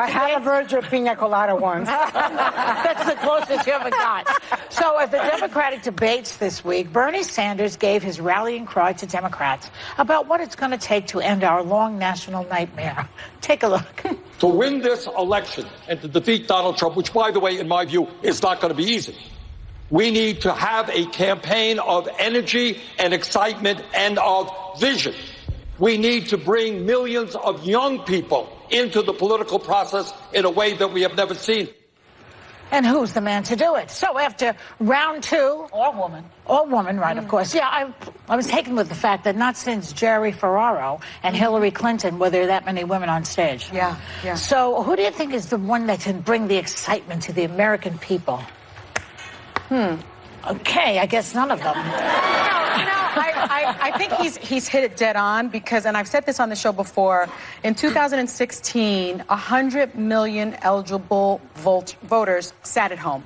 I had a Virgil Pina Colada once. That's the closest you ever got. So at the Democratic debates this week, Bernie Sanders gave his rallying cry to Democrats about what it's going to take to end our long national nightmare. Take a look. To win this election and to defeat Donald Trump, which, by the way, in my view, is not going to be easy, we need to have a campaign of energy and excitement and of vision. We need to bring millions of young people into the political process in a way that we have never seen. And who's the man to do it? So after round two... Or woman. Or woman, right, of course. Yeah, I was taken with the fact that not since Jerry Ferraro and Hillary Clinton were there that many women on stage. Yeah. So who do you think is the one that can bring the excitement to the American people? Okay, I guess none of them. I think he's hit it dead on because, and I've said this on the show before, in 2016, 100 million eligible voters sat at home.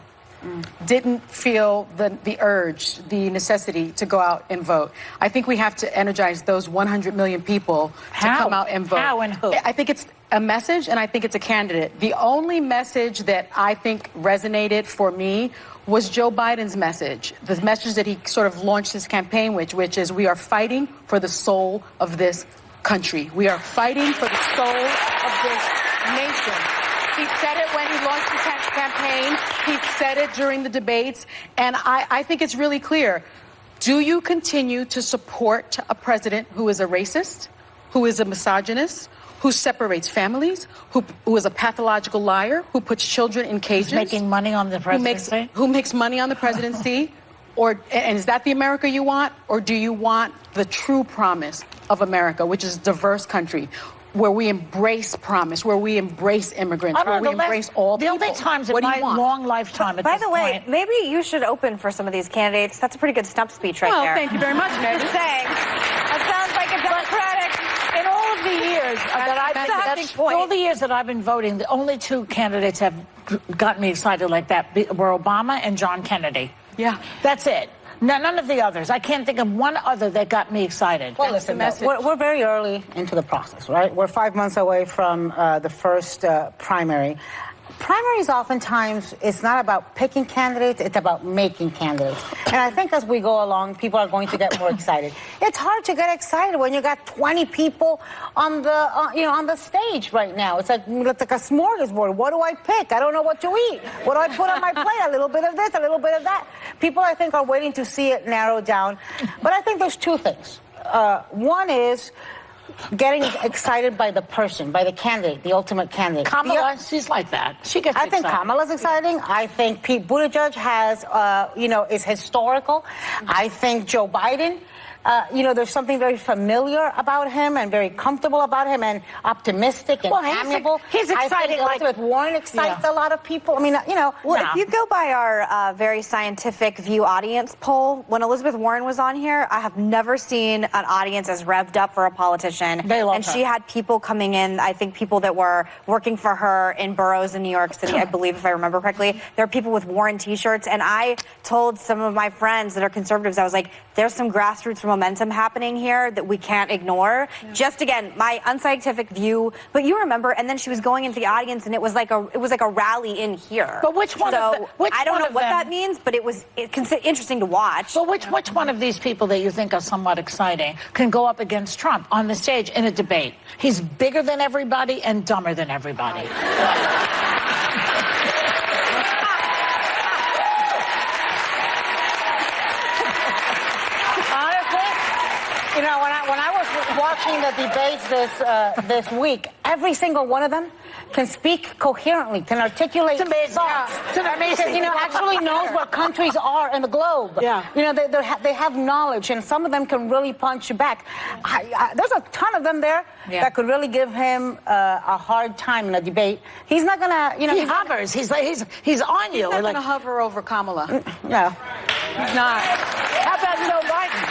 Didn't feel the urge, the necessity to go out and vote. I think we have to energize those 100 million people to come out and vote. How and who? I think it's a message, and I think it's a candidate. The only message that I think resonated for me was Joe Biden's message, the message that he sort of launched his campaign with, which is we are fighting for the soul of this country. We are fighting for the soul of this nation. He said it when he launched his campaign. He said it during the debates. And I think it's really clear. Do you continue to support a president who is a racist, who is a misogynist, who separates families, who is a pathological liar, who puts children in cages? Who's making money on the presidency? Who makes money on the presidency? And is that the America you want? Or do you want the true promise of America, which is a diverse country, where we embrace promise, where we embrace immigrants, where we embrace all people? The only times in my long lifetime at By this the way, point... maybe you should open for some of these candidates. That's a pretty good stump speech right there. Well, thank you very much, Meg. Just saying. That sounds like a Democratic... In all of the years all the years that I've been voting, the only two candidates have gotten me excited like that were Obama and John Kennedy. Yeah. That's it. None of the others. I can't think of one other that got me excited. Well, listen, we're very early into the process, right? We're 5 months away from the first primary. Primaries oftentimes, it's not about picking candidates, it's about making candidates. And I think as we go along, people are going to get more excited. It's hard to get excited when you got 20 people on the on the stage right now. It's like a smorgasbord. What do I pick? I don't know what to eat. What do I put on my plate? A little bit of this, a little bit of that. People, I think, are waiting to see it narrow down. But I think there's two things. One is getting excited by the person, by the candidate, the ultimate candidate. Kamala, she's like that. She gets excited. I think Kamala's exciting. I think Pete Buttigieg has, is historical. I think Joe Biden, there's something very familiar about him and very comfortable about him and optimistic and amiable. He's exciting. I think Elizabeth Warren excites a lot of people. I mean, Well, if you go by our very scientific View audience poll, when Elizabeth Warren was on here, I have never seen an audience as revved up for a politician. They love her. She had people coming in, I think people that were working for her in boroughs in New York City, I believe, if I remember correctly. There are people with Warren T-shirts. And I told some of my friends that are conservatives, I was like, there's some grassroots momentum happening here that we can't ignore. Yeah. Just again, my unscientific view. But you remember, and then she was going into the audience, and it was like a rally in here. But which one? So I don't know what that means, but it was interesting to watch. But which one of these people that you think are somewhat exciting can go up against Trump on the stage in a debate? He's bigger than everybody and dumber than everybody. When I was watching the debates this week, every single one of them can speak coherently, can articulate thoughts. It's amazing. Actually knows where countries are in the globe. Yeah. They have knowledge, and some of them can really punch you back. There's a ton of them there that could really give him a hard time in a debate. He's not gonna, He hovers. He's on you. He's not gonna hover over Kamala. No. He's not. How about Joe Biden?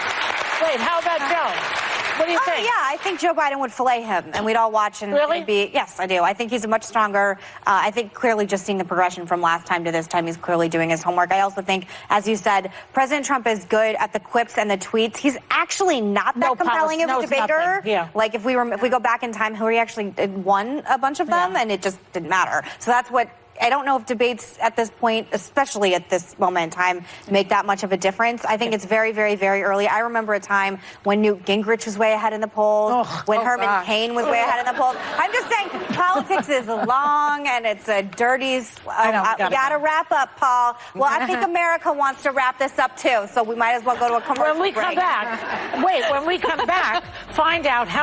Wait, how about Joe? What do you think? Yeah, I think Joe Biden would fillet him, and we'd all watch and Really? it'd be. Yes, I do. I think he's a much stronger. I think clearly just seeing the progression from last time to this time, he's clearly doing his homework. I also think, as you said, President Trump is good at the quips and the tweets. He's actually not that compelling of a debater. Yeah. Like if we go back in time, Hillary actually won a bunch of them, and it just didn't matter. So that's what. I don't know if debates at this point, especially at this moment in time, make that much of a difference. I think it's very, very, very early. I remember a time when Newt Gingrich was way ahead in the polls, when Herman Cain was way ahead in the polls. I'm just saying politics is long and it's a dirty... we got to wrap up, Paul. Well, I think America wants to wrap this up, too, so we might as well go to a commercial When we break. come back, find out how